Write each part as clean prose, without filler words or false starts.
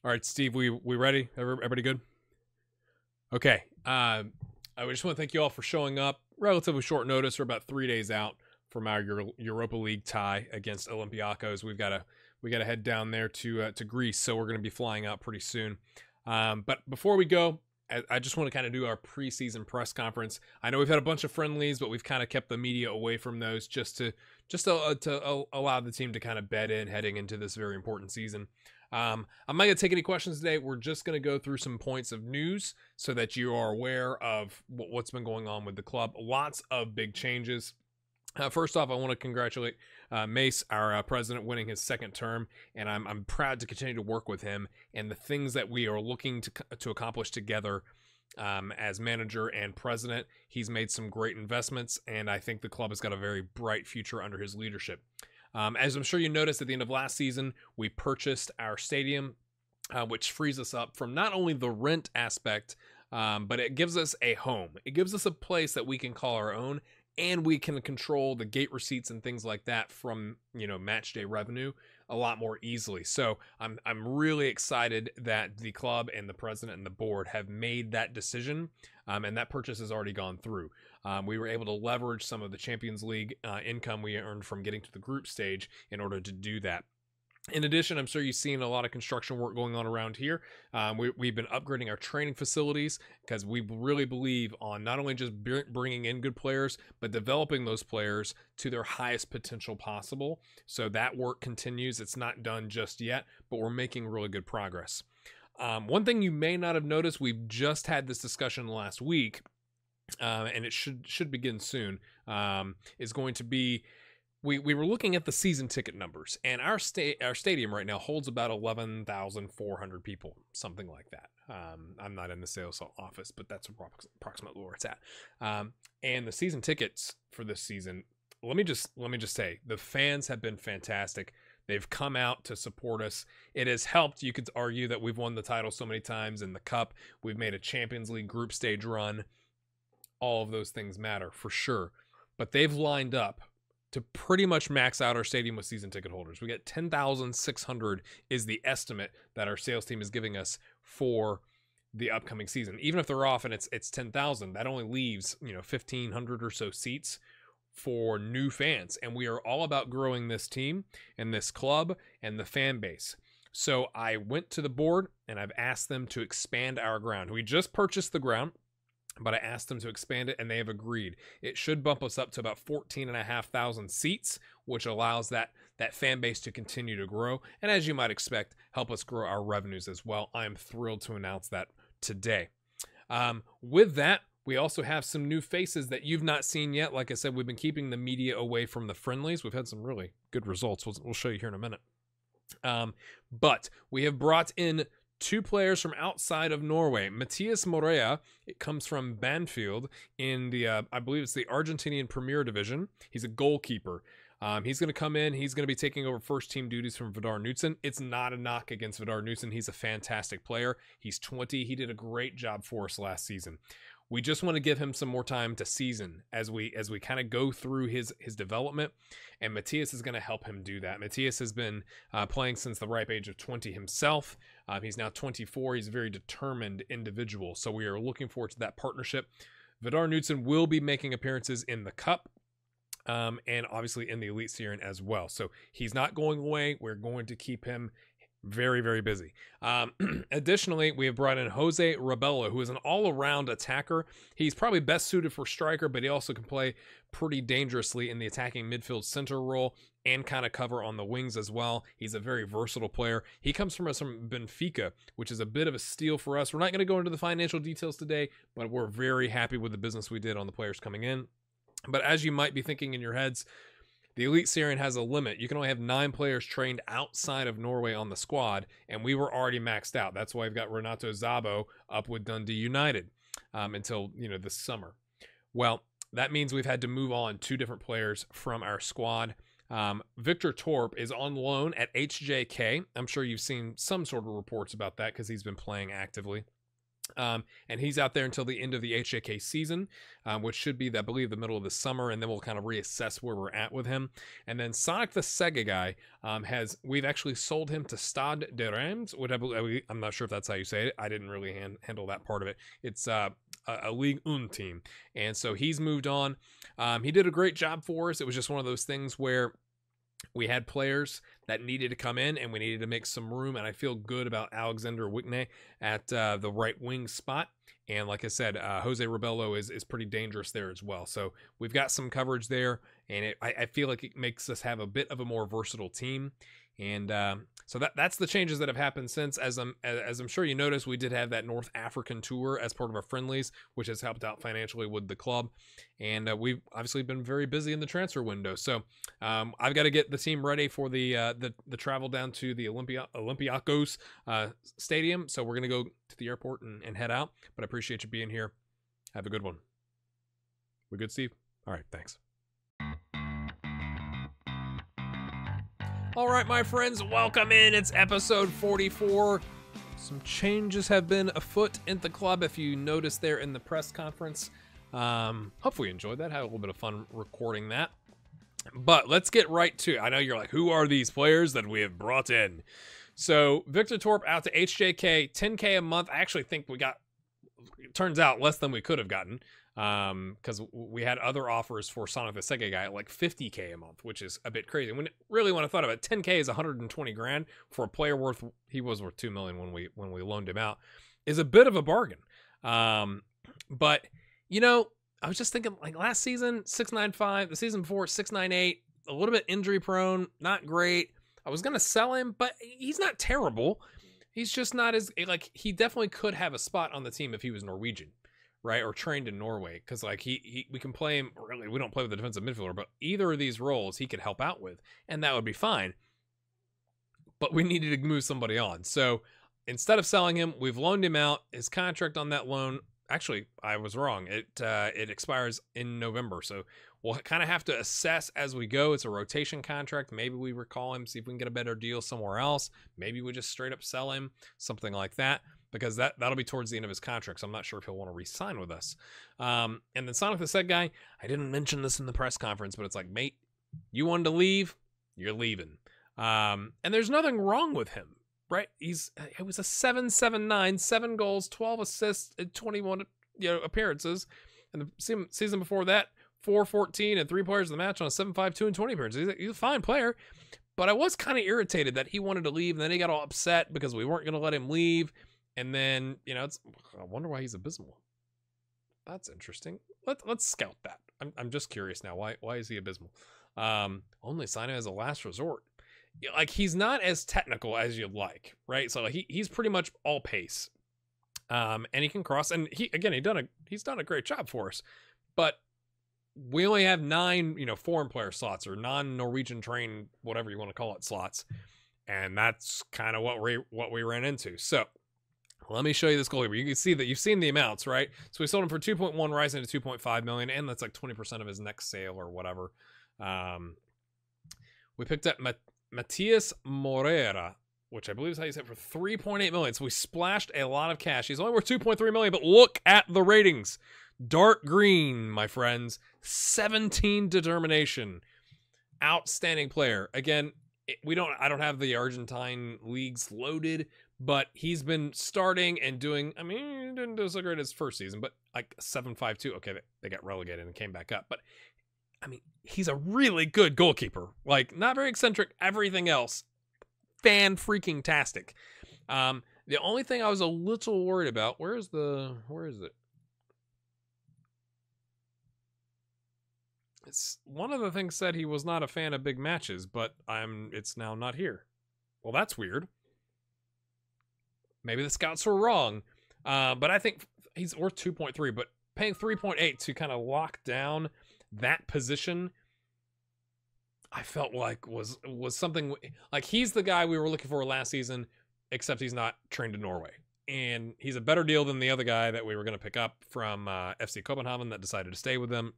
All right, Steve, we ready? Everybody good? Okay. I just want to thank you all for showing up. Relatively short notice. We're about 3 days out from our Europa League tie against Olympiacos. We gotta head down there to Greece, so we're gonna be flying out pretty soon. But before we go, I just want to kind of do our preseason press conference. I know we've had a bunch of friendlies, but we've kind of kept the media away from those just to allow the team to kind of bed in heading into this very important season. I'm not going to take any questions today. We're just going to go through some points of news so that you are aware of what's been going on with the club. Lots of big changes. First off, I want to congratulate Mace, our president, winning his second term, and I'm proud to continue to work with him and the things that we are looking to accomplish together as manager and president. He's made some great investments, and I think the club has got a very bright future under his leadership. As I'm sure you noticed at the end of last season, we purchased our stadium, which frees us up from not only the rent aspect, but it gives us a home. It gives us a place that we can call our own, and we can control the gate receipts and things like that from, match day revenue a lot more easily. So I'm really excited that the club and the president and the board have made that decision, and that purchase has already gone through. We were able to leverage some of the Champions League income we earned from getting to the group stage in order to do that. In addition, I'm sure you've seen a lot of construction work going on around here. We've been upgrading our training facilities because we really believe on not only just bringing in good players, but developing those players to their highest potential possible. So that work continues. It's not done just yet, but we're making really good progress. One thing you may not have noticed, we've just had this discussion last week, and it should begin soon, is going to be we were looking at the season ticket numbers, and our stadium right now holds about 11,400 people, something like that. I'm not in the sales office, but that's approximately where it's at. And the season tickets for this season, let me just say, the fans have been fantastic. They've come out to support us. It has helped. You could argue that we've won the title so many times in the cup. We've made a Champions League group stage run. All of those things matter for sure, but they've lined up to pretty much max out our stadium with season ticket holders. We get 10,600 is the estimate that our sales team is giving us for the upcoming season. Even if they're off and it's 10,000, that only leaves 1,500 or so seats for new fans. And we are all about growing this team and this club and the fan base. So I went to the board and I've asked them to expand our ground. We just purchased the ground, but I asked them to expand it, and they have agreed. It should bump us up to about 14,500 seats, which allows that fan base to continue to grow, and as you might expect, help us grow our revenues as well. I am thrilled to announce that today. With that, we also have some new faces that you've not seen yet. Like I said, we've been keeping the media away from the friendlies. We've had some really good results. We'll show you here in a minute. But we have brought in two players from outside of Norway. Matthias Morea, it comes from Banfield in the, I believe it's the Argentinian Premier Division. He's a goalkeeper. He's going to come in. He's going to be taking over first team duties from Vidar Knudsen. It's not a knock against Vidar Knudsen. He's a fantastic player. He's 20. He did a great job for us last season. We just want to give him some more time to season as we kind of go through his development, and Matthias is going to help him do that. Matthias has been playing since the ripe age of 20 himself. He's now 24. He's a very determined individual, so we are looking forward to that partnership. Vidar Knudsen will be making appearances in the Cup, and obviously in the Elite Syrian as well. So he's not going away. We're going to keep him very, very busy. Additionally, we have brought in Jose Rebello, who is an all-around attacker. He's probably best suited for striker, but he also can play pretty dangerously in the attacking midfield center role and kind of cover on the wings as well. He's a very versatile player. He comes from us from Benfica, which is a bit of a steal for us. We're not going to go into the financial details today, but we're very happy with the business we did on the players coming in. But as you might be thinking in your heads, the Elite Syrian has a limit. You can only have 9 players trained outside of Norway on the squad, and we were already maxed out. That's why we've got Renato Zabo up with Dundee United until this summer. Well, that means we've had to move on 2 different players from our squad. Victor Torp is on loan at HJK. I'm sure you've seen some sort of reports about that because he's been playing actively. And he's out there until the end of the HJK season, which should be, I believe, the middle of the summer, and then we'll kind of reassess where we're at with him. And then Sonic the Sega guy we've actually sold him to Stade de Reims, which I'm not sure if that's how you say it. I didn't really handle that part of it. It's a Ligue 1 team, and so he's moved on. He did a great job for us. It was just one of those things where we had players that needed to come in, and we needed to make some room, and I feel good about Alexander Wickney at the right wing spot. And like I said, Jose Rebello is pretty dangerous there as well. So we've got some coverage there, and I feel like it makes us have a bit of a more versatile team. And so that's the changes that have happened since. As I'm sure you noticed, we did have that North African tour as part of our friendlies, which has helped out financially with the club. And we've obviously been very busy in the transfer window. So I've got to get the team ready for the travel down to the Olympiacos stadium. So we're going to go to the airport and head out. But I appreciate you being here. Have a good one. We good, Steve? All right, thanks. All right, my friends, welcome in. It's episode 44. Some changes have been afoot in the club, if you noticed there in the press conference. Hopefully you enjoyed that. Had a little bit of fun recording that. But let's get right to it. I know you're like, who are these players that we have brought in? So Victor Torp out to HJK, $10K a month. I actually think we got, it turns out, less than we could have gotten. Because we had other offers for Sonic the Sega guy at like $50K a month, which is a bit crazy. When I thought about it, 10K is 120 grand for a player he was worth $2 million when we loaned him out, is a bit of a bargain. But you know, I was just thinking, like, last season 695, the season before 698, a little bit injury prone, not great. I was gonna sell him, but he's not terrible. He's just not as, like, he definitely could have a spot on the team if he was Norwegian. Right, or trained in Norway, because like we can play him. Really, we don't play with the defensive midfielder, but either of these roles he could help out with, and that would be fine. But we needed to move somebody on, so instead of selling him, we've loaned him out. His contract on that loan, actually, I was wrong. It expires in November, so we'll kind of have to assess as we go. It's a rotation contract. Maybe we recall him, see if we can get a better deal somewhere else. Maybe we just straight up sell him, something like that. Because that'll be towards the end of his contract, so I'm not sure if he'll want to re-sign with us. And then Sonic the Sega guy, I didn't mention this in the press conference, but it's like, mate, you wanted to leave, you're leaving. And there's nothing wrong with him, right? It was a 7.79, 7 goals, 12 assists, and 21 appearances. And the season before that, 4-14 and 3 players of the match on a 7.52 and 20 appearances. He's a fine player. But I was kind of irritated that he wanted to leave, and then he got all upset because we weren't going to let him leave. And then, I wonder why he's abysmal. That's interesting. Let's scout that. I'm just curious now. Why is he abysmal? Only sign him as a last resort. Like, he's not as technical as you'd like, right? So he's pretty much all pace. And he can cross. And he's done a great job for us. But we only have 9, foreign player slots, or non-Norwegian trained, whatever you want to call it, slots. And that's kind of what we ran into. So let me show you this goalie. You can see that you've seen the amounts, right? So we sold him for 2.1, rising to 2.5 million, and that's like 20% of his next sale or whatever. We picked up Matias Moreira, which I believe is how you say it, for 3.8 million. So we splashed a lot of cash. He's only worth 2.3 million, but look at the ratings. Dark green, my friends. 17 determination. Outstanding player. Again, I don't have the Argentine leagues loaded, but he's been starting and doing, he didn't do so great his first season, but like 7.52. Okay, they got relegated and came back up. But, he's a really good goalkeeper. Like, not very eccentric, everything else. Fan-freaking-tastic. The only thing I was a little worried about, where is it? It's one of the things said he was not a fan of big matches, but it's now not here. Well, that's weird. Maybe the scouts were wrong. But I think he's worth 2.3, but paying 3.8 to kind of lock down that position, I felt like was something like, he's the guy we were looking for last season, except he's not trained in Norway. And he's a better deal than the other guy that we were going to pick up from FC Copenhagen that decided to stay with them.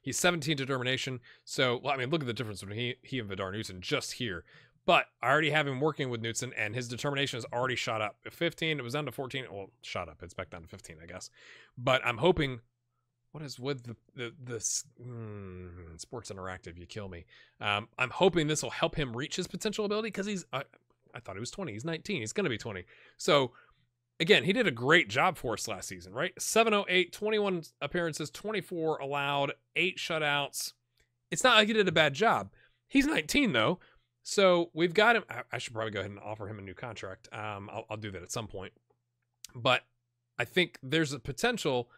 He's 17 determination. So, look at the difference between he and Vidar Knudsen just here. But I already have him working with Knutson, and his determination has already shot up. At 15, it was down to 14. Well, shot up. It's back down to 15, I guess. But I'm hoping... What is with Sports Interactive? You kill me. I'm hoping this will help him reach his potential ability, because he's... I thought he was 20. He's 19. He's going to be 20. So, again, he did a great job for us last season, right? 708, 21 appearances, 24 allowed, 8 shutouts. It's not like he did a bad job. He's 19, though. So we've got him. I should probably go ahead and offer him a new contract. I'll do that at some point. But I think there's a potential.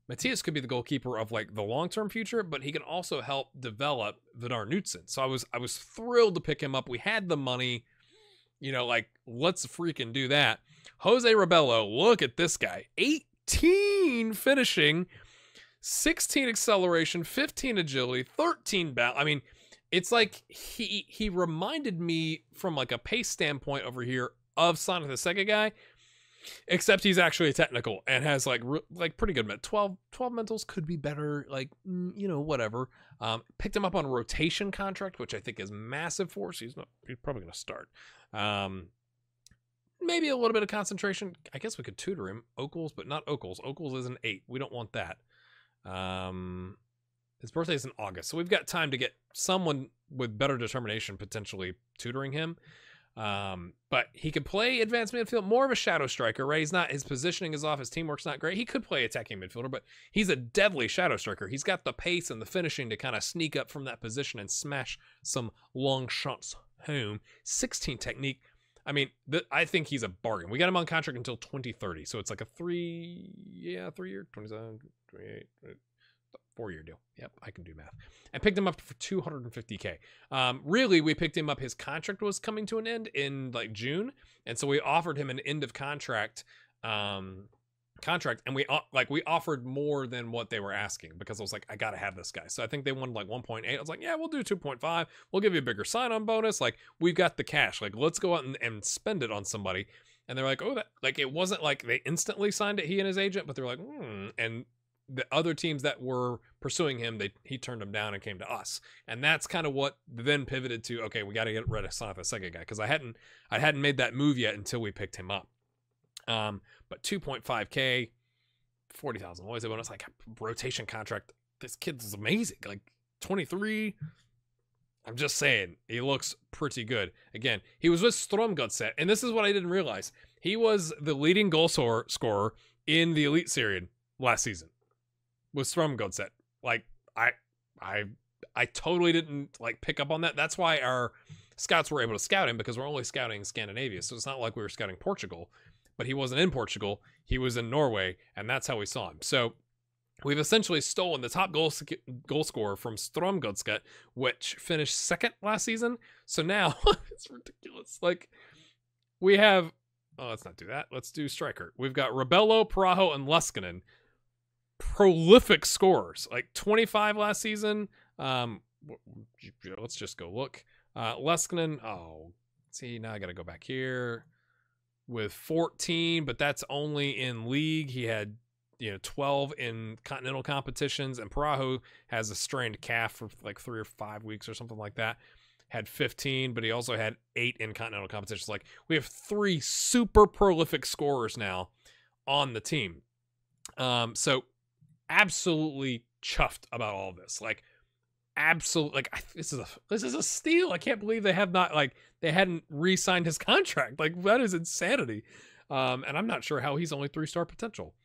Matthias could be the goalkeeper of like the long-term future, but he can also help develop Vidar Knutson. So I was thrilled to pick him up. We had the money, you know, like, let's freaking do that. Jose Rebello, look at this guy. 18 finishing, 16 acceleration, 15 agility, 13 bounce. I mean, it's like he reminded me from like a pace standpoint over here of Sonic the Sega guy, except he's actually technical and has like pretty good 12 mentals, could be better, like, you know, whatever. Picked him up on a rotation contract, which I think is massive for us. He's probably going to start. Maybe a little bit of concentration. I guess we could tutor him. Okles, but not Okles. Okles is an 8. We don't want that. His birthday is in August, so we've got time to get someone with better determination potentially tutoring him. But he could play advanced midfield, more of a shadow striker, right? His positioning is off, his teamwork's not great. He could play attacking midfielder, but he's a deadly shadow striker. He's got the pace and the finishing to kind of sneak up from that position and smash some long shots home. 16 technique. I mean, I think he's a bargain. We got him on contract until 2030, so it's like a 3-year, 27, 28, 4-year deal. Yep, I can do math. And picked him up for $250K. Really, we picked him up. His contract was coming to an end in like June, and so we offered him an end of contract and we offered more than what they were asking, because I was like, I gotta have this guy. So I think they wanted like 1.8. I was like, yeah, we'll do 2.5. We'll give you a bigger sign-on bonus. Like, we've got the cash. Like, let's go out and spend it on somebody. And they're like, oh, that, like, it wasn't like they instantly signed it, he and his agent, but they're like, and the other teams that were pursuing him, he turned them down and came to us. And that's kind of what then pivoted to, okay, we got to get rid of Sonic the Sega guy, because I hadn't made that move yet until we picked him up. But 2.5K, 40,000. What was it when it's like a rotation contract? This kid's amazing. Like 23. I'm just saying, he looks pretty good. Again, he was with Strømgodset, and this is what I didn't realize. He was the leading goal scorer in the Elite Series last season with Strømgodset. Like, I totally didn't like pick up on that. That's why our scouts were able to scout him, because we're only scouting Scandinavia. So it's not like we were scouting Portugal, but he wasn't in Portugal. He was in Norway, and that's how we saw him. So we've essentially stolen the top goal scorer from Strømgodset, which finished second last season. So now it's ridiculous. Like, we have, let's not do that. Let's do striker. We've got Rebello, Parajo, and Leskinen. Prolific scorers, like 25 last season. Let's just go look. Leskinen, see, now I got to go back here with 14, but that's only in league. He had, 12 in continental competitions, and Parajo has a strained calf for like 3 or 5 weeks or something like that. Had 15, but he also had 8 in continental competitions. Like, we have 3 super prolific scorers now on the team. So absolutely chuffed about all this. Like, absolutely, like, this is a steal. I can't believe they hadn't re-signed his contract. Like, that is insanity. And I'm not sure how he's only 3-star potential,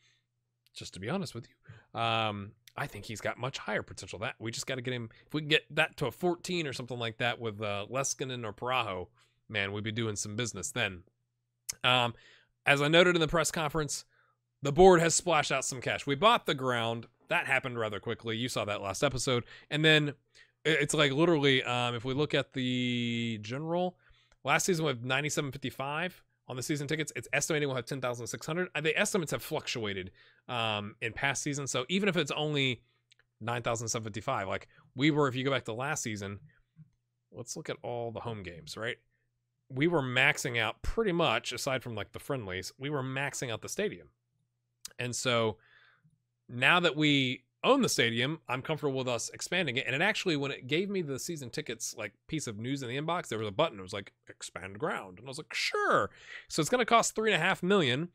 just to be honest with you. I think he's got much higher potential. That we just got to get him. If we can get that to a 14 or something like that with Leskinen or Parajo, man, we'd be doing some business then. As I noted in the press conference, the board has splashed out some cash. We bought the ground. That happened rather quickly. You saw that last episode. And then it's like literally, if we look at the general, last season we have 9,755 on the season tickets. It's estimating we'll have 10,600. The estimates have fluctuated in past seasons. So even if it's only 9,755, like we were, if you go back to last season, let's look at all the home games, right? We were maxing out pretty much, aside from like the friendlies, we were maxing out the stadium. And so now that we own the stadium, I'm comfortable with us expanding it. And it actually, when it gave me the season tickets like piece of news in the inbox, there was a button. It was like expand ground, and I was like, sure. So it's going to cost $3.5 million,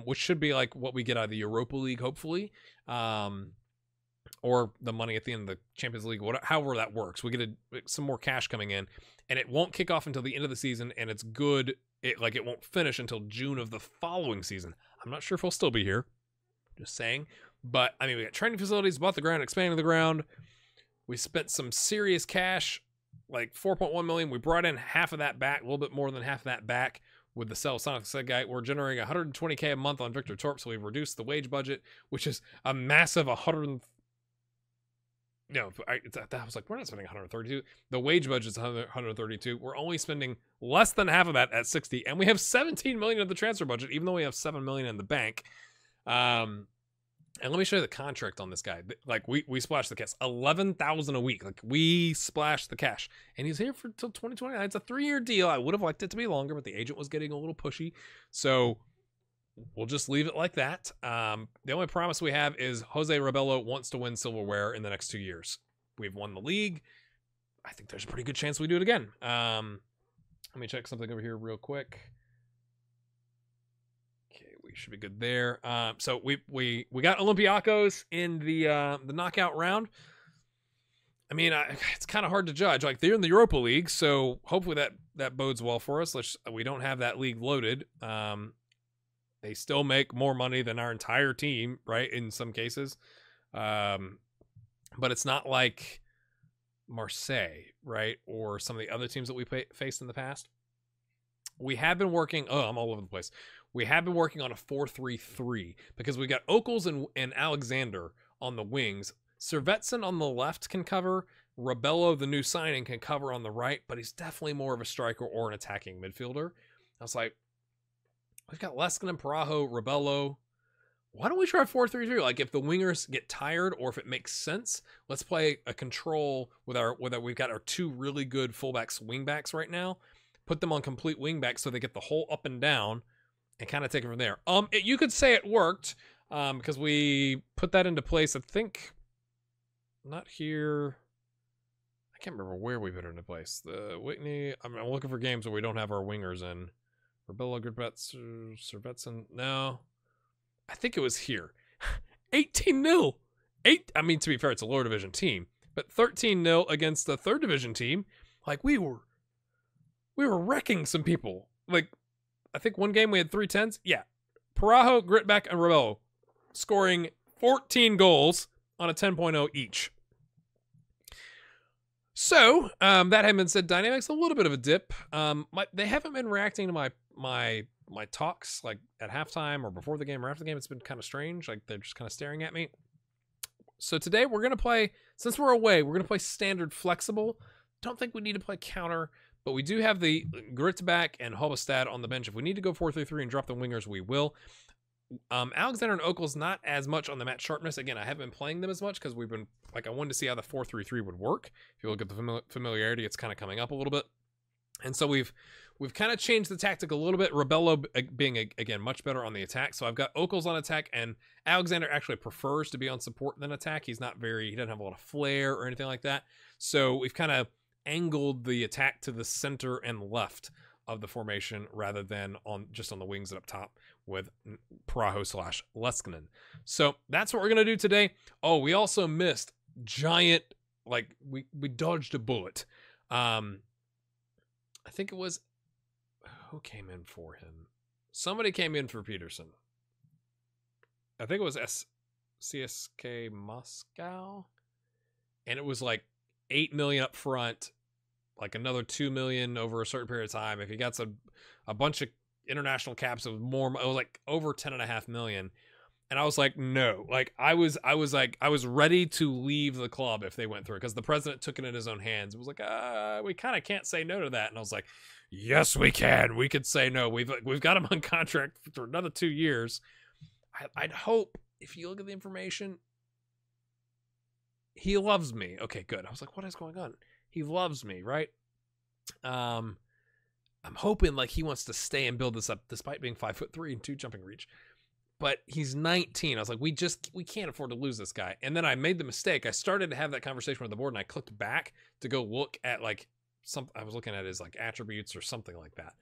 which should be like what we get out of the Europa League, hopefully, or the money at the end of the Champions League, however that works. We get some more cash coming in, and it won't kick off until the end of the season, and it's good. It won't finish until June of the following season. I'm not sure if we'll still be here. Just saying. But, I mean, we got training facilities, bought the ground, expanded the ground. We spent some serious cash, like $4.1 million. We brought in half of that back, a little bit more than half of that back with the sale of Sonic the Guy. We're generating $120K a month on Victor Torp, so we've reduced the wage budget, which is a massive 100. No, I was like, we're not spending 132. The wage budget is 132. We're only spending less than half of that at 60, and we have 17 million of the transfer budget, even though we have 7 million in the bank. And let me show you the contract on this guy. Like we splashed the cash, 11,000 a week. Like we splashed the cash, and he's here for till 2029. It's a 3-year deal. I would have liked it to be longer, but the agent was getting a little pushy, so we'll just leave it like that. The only promise we have is Jose Rebello wants to win silverware in the next 2 years. We've won the league. I think there's a pretty good chance we do it again. Let me check something over here real quick. Should be good there. So we got Olympiacos in the knockout round. I mean, it's kind of hard to judge. Like, they're in the Europa League, so hopefully that bodes well for us. We don't have that league loaded. They still make more money than our entire team, right? In some cases, but it's not like Marseille, right, or some of the other teams that we faced in the past. We have been working. Oh, I'm all over the place. We have been working on a 4-3-3 because we got Okels and Alexander on the wings. Servetson on the left can cover. Rebello, the new signing, can cover on the right, but he's definitely more of a striker or an attacking midfielder. I was like, we've got Leskinen, Parajo, Rebello. Why don't we try 4-3-3? Like, if the wingers get tired or if it makes sense, let's play a control with we've got our 2 really good fullbacks, wingbacks right now. Put them on complete wingbacks so they get the whole up and down, and kind of take it from there. You could say it worked, because we put that into place. I think not here. I can't remember where we put it into place. The Whitney. I'm looking for games where we don't have our wingers in. Rebello, Goodbets, Servetson. No, I think it was here. 18-0. I mean, to be fair, it's a lower division team, but 13-0 against the 3rd division team. Like, we were wrecking some people. Like, I think one game we had 3 10s. Yeah. Parajo, Gritback, and Rebello scoring 14 goals on a 10.0 each. So, that having been said, Dynamics a little bit of a dip. They haven't been reacting to my talks, like at halftime or before the game or after the game. It's been kind of strange. Like, they're just kind of staring at me. So today we're going to play, since we're away, we're going to play standard flexible. Don't think we need to play counter. But we do have the Gritback and Hobestad on the bench. If we need to go 4-3-3 and drop the wingers, we will. Alexander and Okels not as much on the match sharpness. Again, I haven't been playing them as much because we've been, like, I wanted to see how the 4-3-3 would work. If you look at the familiarity, it's kind of coming up a little bit. And so we've kind of changed the tactic a little bit. Rebello being, again, much better on the attack. So I've got Okels on attack, and Alexander actually prefers to be on support than attack. He doesn't have a lot of flair or anything like that. So we've kind of angled the attack to the center and left of the formation rather than just on the wings and up top with Parajo / Leskinen. So that's what we're going to do today. Oh, we also missed giant, like, we dodged a bullet. I think it was, who came in for him? Somebody came in for Peterson. I think it was CSK Moscow. And it was like 8 million up front, like another 2 million over a certain period of time. If he got a bunch of international caps, it was like over 10.5 million. And I was like, no, like I was ready to leave the club if they went through, because the president took it in his own hands. It was like, we kind of can't say no to that. And I was like, yes, we can. We could say no. We've got him on contract for another 2 years. I'd hope, if you look at the information, he loves me. Okay, good. I was like, what is going on? He loves me, right? I'm hoping like he wants to stay and build this up despite being 5'3" and 2 jumping reach. but he's 19. I was like, we can't afford to lose this guy. And then I made the mistake. I started to have that conversation with the board, and I clicked back to go look at like I was looking at his like attributes or something like that.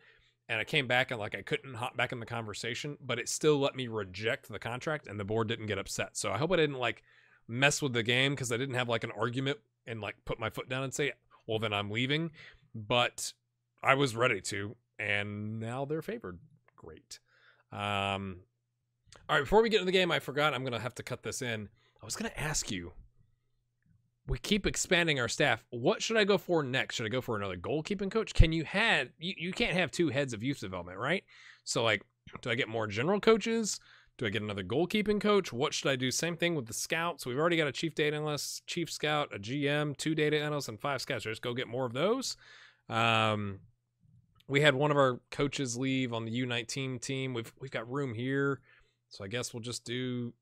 And I came back and like I couldn't hop back in the conversation, but it still let me reject the contract, and the board didn't get upset. So I hope I didn't like mess with the game, because I didn't have like an argument and like put my foot down and say, well, then I'm leaving. But I was ready to, and now they're favored. Great. All right, before we get into the game, I forgot, I'm going to have to cut this in. I was going to ask you, we keep expanding our staff. What should I go for next? Should I go for another goalkeeping coach? Can you can't have two heads of youth development, right? So like, do I get more general coaches? Do I get another goalkeeping coach? What should I do? Same thing with the scouts. We've already got a chief data analyst, chief scout, a GM, 2 data analysts, and 5 scouts. Just go get more of those. We had one of our coaches leave on the U19 team. We've got room here, so I guess we'll just do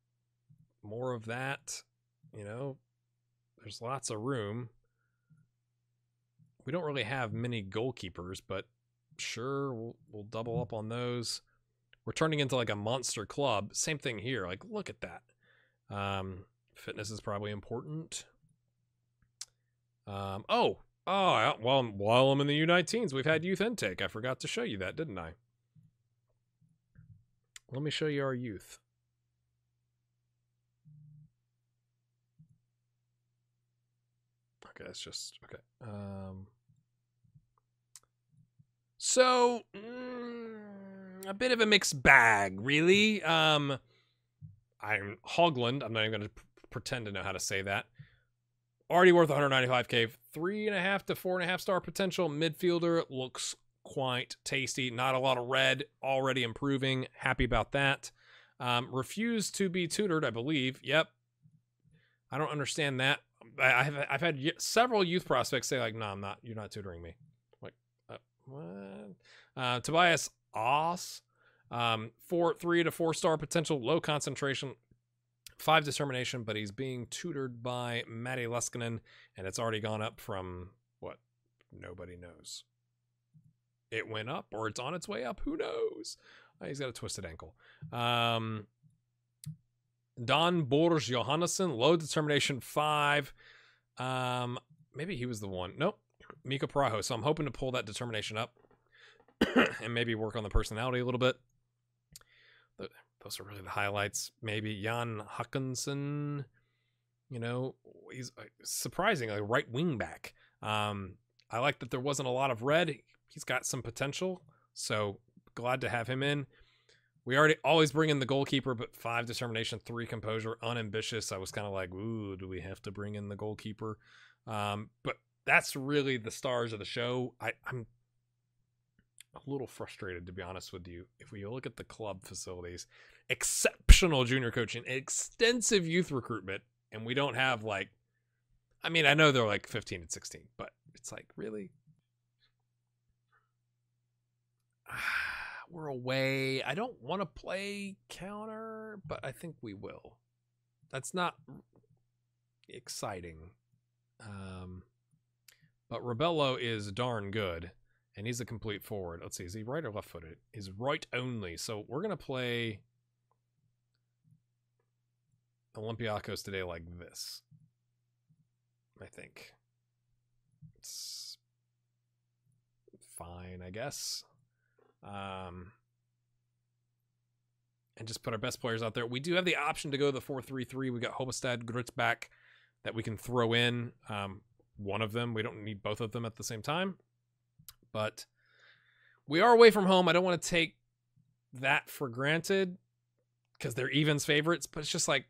more of that. You know, there's lots of room. We don't really have many goalkeepers, but sure, we'll double up on those. We're turning into like a monster club. Same thing here. Like, look at that. Fitness is probably important. While I'm in the U19s, we've had youth intake. I forgot to show you that, didn't I? Let me show you our youth. Okay, that's just okay. So a bit of a mixed bag, really. I'm Hogland. I'm not even going to pretend to know how to say that. Already worth 195K, 3.5 to 4.5 star potential midfielder. Looks quite tasty. Not a lot of red. Already improving. Happy about that. Refused to be tutored, I believe. Yep. I don't understand that. I've had several youth prospects say like, "No, I'm not. You're not tutoring me." Like, what? Tobias Oss, 3 to 4 star potential, low concentration, 5 determination, but he's being tutored by Matti Leskinen, and it's already gone up from what? Nobody knows. It went up, or it's on its way up. Who knows? He's got a twisted ankle. Don Borges Johannesson, low determination, 5. Maybe he was the one. Nope. Mika Praho. So I'm hoping to pull that determination up and maybe work on the personality a little bit. Those are really the highlights. Maybe Jan Hawkinson, you know, he's surprisingly right wing back. I like that there wasn't a lot of red. He's got some potential, so glad to have him in. We always bring in the goalkeeper, but 5 determination, 3 composure, unambitious. I was kind of like, ooh, do we have to bring in the goalkeeper? But that's really the stars of the show. I'm a little frustrated, to be honest with you. If we look at the club facilities, exceptional junior coaching, extensive youth recruitment, and we don't have like, I mean, I know they're like 15 and 16, but it's like, really? We're away. I don't want to play counter, but I think we will. That's not exciting. But Rebello is darn good, and he's a complete forward. Let's see, is he right or left-footed? He's right only. So we're going to play Olympiacos today like this, I think. It's fine, I guess. And just put our best players out there. We do have the option to go the 4-3-3. We got Hobestad, Gritzback that we can throw in. One of them. We don't need both of them at the same time. But we are away from home. I don't want to take that for granted because they're evens favorites. But it's just like,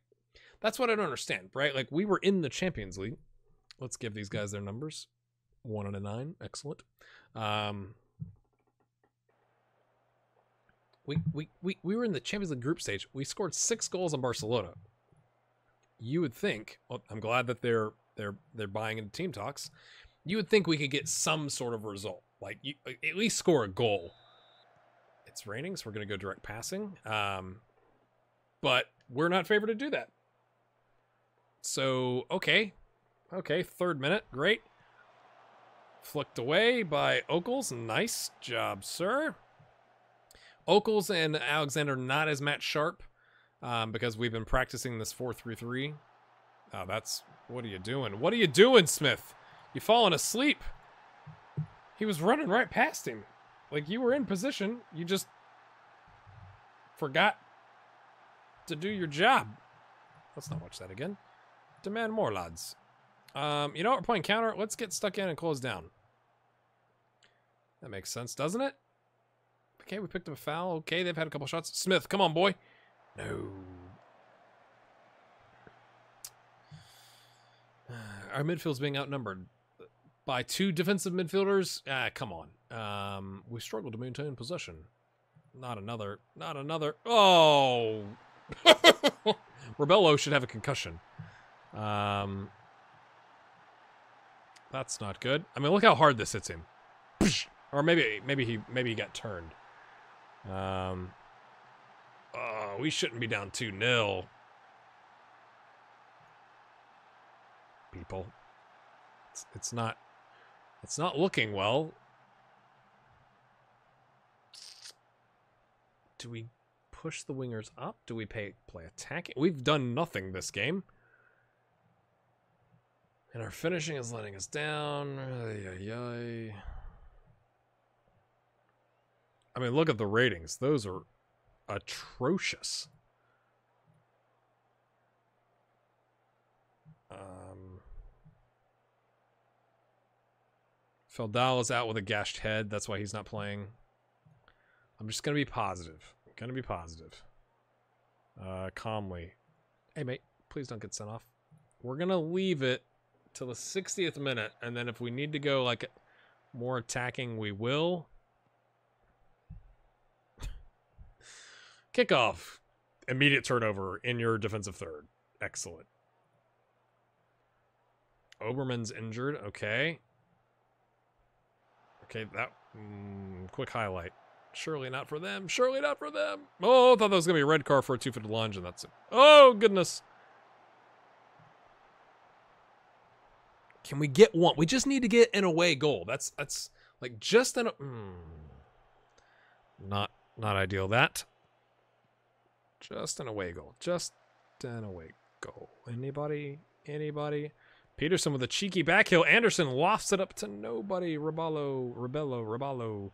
that's what I don't understand, right? Like, we were in the Champions League. Let's give these guys their numbers. 1 and a 9. Excellent. We were in the Champions League group stage. We scored 6 goals on Barcelona. You would think, well, I'm glad that they're buying into team talks. You would think we could get some sort of result, like you at least score a goal. It's raining, so we're going to go direct passing. But we're not favored to do that. So okay, 3rd minute, great. Flicked away by Oakles. Nice job, sir. Oakles and Alexander not as match sharp. because we've been practicing this 4-3-3. Oh, that's... What are you doing? What are you doing, Smith? You falling asleep? He was running right past him. Like, you were in position. You just forgot to do your job. Let's not watch that again. Demand more, lads. You know what? We're playing counter. Let's get stuck in and close down. That makes sense, doesn't it? Okay, we picked up a foul. Okay, they've had a couple shots. Smith, come on, boy. No. Our midfield's being outnumbered by 2 defensive midfielders. Come on. We struggle to maintain possession. Not another. Not another. Oh. Rebello should have a concussion. That's not good. I mean, look how hard this hits him. Or maybe he got turned. Oh, we shouldn't be down 2-0. People. It's not looking well. Do we push the wingers up? Do we play attacking? We've done nothing this game. And our finishing is letting us down. I mean, look at the ratings. Those are atrocious. Feldal is out with a gashed head. That's why he's not playing. I'm just going to be positive. I'm going to be positive. Calmly. Hey, mate, please don't get sent off. We're going to leave it till the 60th minute, and then if we need to go like more attacking, we will. Kickoff. Immediate turnover in your defensive third. Excellent. Oberman's injured. Okay. Okay, that... quick highlight. Surely not for them. Surely not for them. Oh, I thought that was going to be a red card for a 2-foot lunge, and that's it. Oh, goodness. Can we get one? We just need to get an away goal. That's like just an... Not ideal, that. Just an away goal. Just an away goal. Anybody? Anybody? Peterson with a cheeky backhill. Anderson lofts it up to nobody. Rebello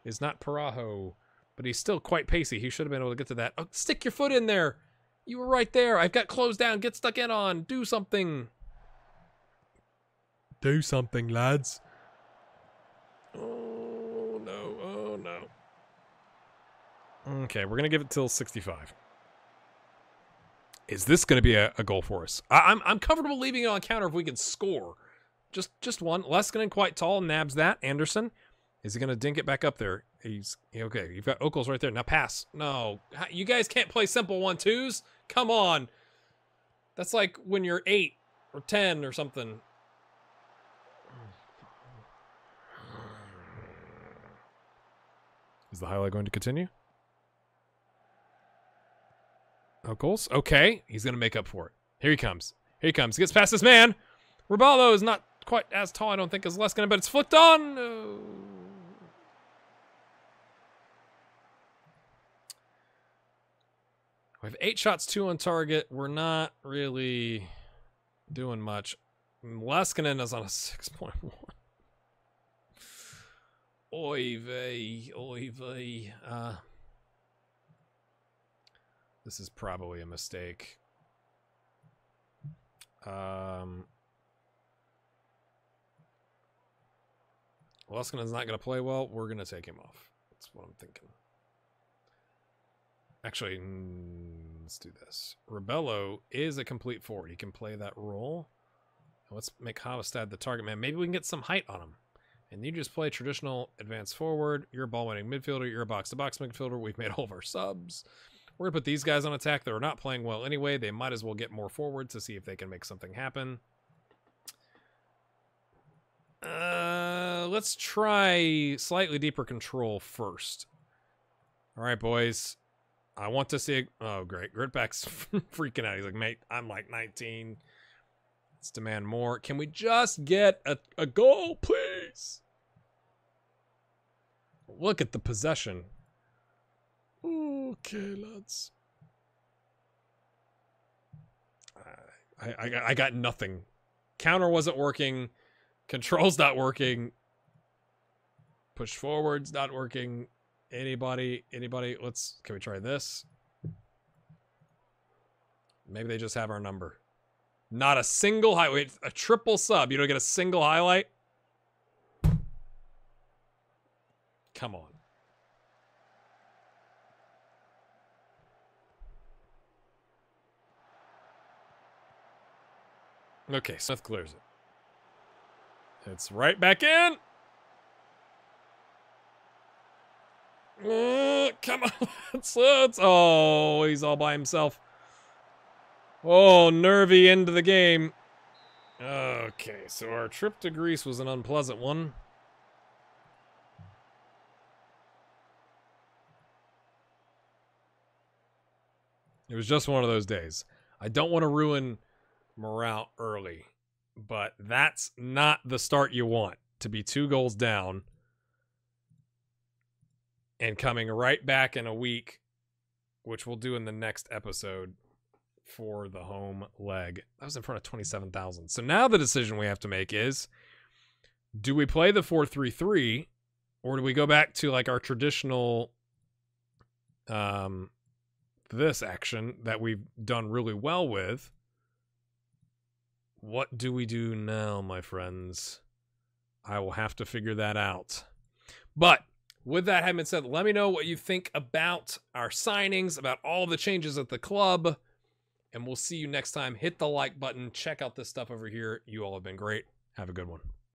is not Parajo, but he's still quite pacey. He should have been able to get to that. Oh, stick your foot in there. You were right there. I've got closed down. Get stuck in on. Do something. Do something, lads. Oh, no. Oh, no. Okay, we're going to give it till 65. Is this going to be a goal for us? I'm comfortable leaving it on counter if we can score. Just one. Leskinen quite tall, nabs that. Anderson, is he going to dink it back up there? He's okay. You've got Okles right there. Now pass. No, you guys can't play simple 1-2s. Come on. That's like when you're 8 or 10 or something. Is the highlight going to continue? Okles. Okay. He's going to make up for it. Here he comes. Here he comes. He gets past this man. Ribaldo is not quite as tall, I don't think, as Leskinen, but it's flicked on. No. We have 8 shots, 2 on target. We're not really doing much. Leskinen is on a 6.1. Oy vey. Oy vey. This is probably a mistake. Leskinen's not going to play well. We're going to take him off. That's what I'm thinking. Actually, let's do this. Rebello is a complete forward. He can play that role. Let's make Havestad the target man. Maybe we can get some height on him. And you just play traditional advanced forward. You're a ball-winning midfielder. You're a box-to-box midfielder. We've made all of our subs. We're going to put these guys on attack. They're not playing well anyway. They might as well get more forward to see if they can make something happen. Let's try slightly deeper control first. All right, boys. I want to see... Oh, great. Gridback's freaking out. He's like, mate, I'm like 19. Let's demand more. Can we just get a goal, please? Look at the possession. Okay, lads. I got nothing. Counter wasn't working. Controls not working. Push forwards not working. Anybody? Can we try this? Maybe they just have our number. Not a single highlight. A triple sub. You don't get a single highlight? Come on. Okay, Smith clears it. It's right back in. Come on. Oh, he's all by himself. Oh, nervy into the game. Okay, so our trip to Greece was an unpleasant one. It was just one of those days. I don't want to ruin morale early, but that's not the start you want, to be 2 goals down and coming right back in a week, which we'll do in the next episode for the home leg. That was in front of 27,000. So now the decision we have to make is, do we play the 4-3-3 or do we go back to like our traditional this action that we've done really well with? What do we do now, my friends? I will have to figure that out. But with that having been said, let me know what you think about our signings, about all the changes at the club, and we'll see you next time. Hit the like button. Check out this stuff over here. You all have been great. Have a good one.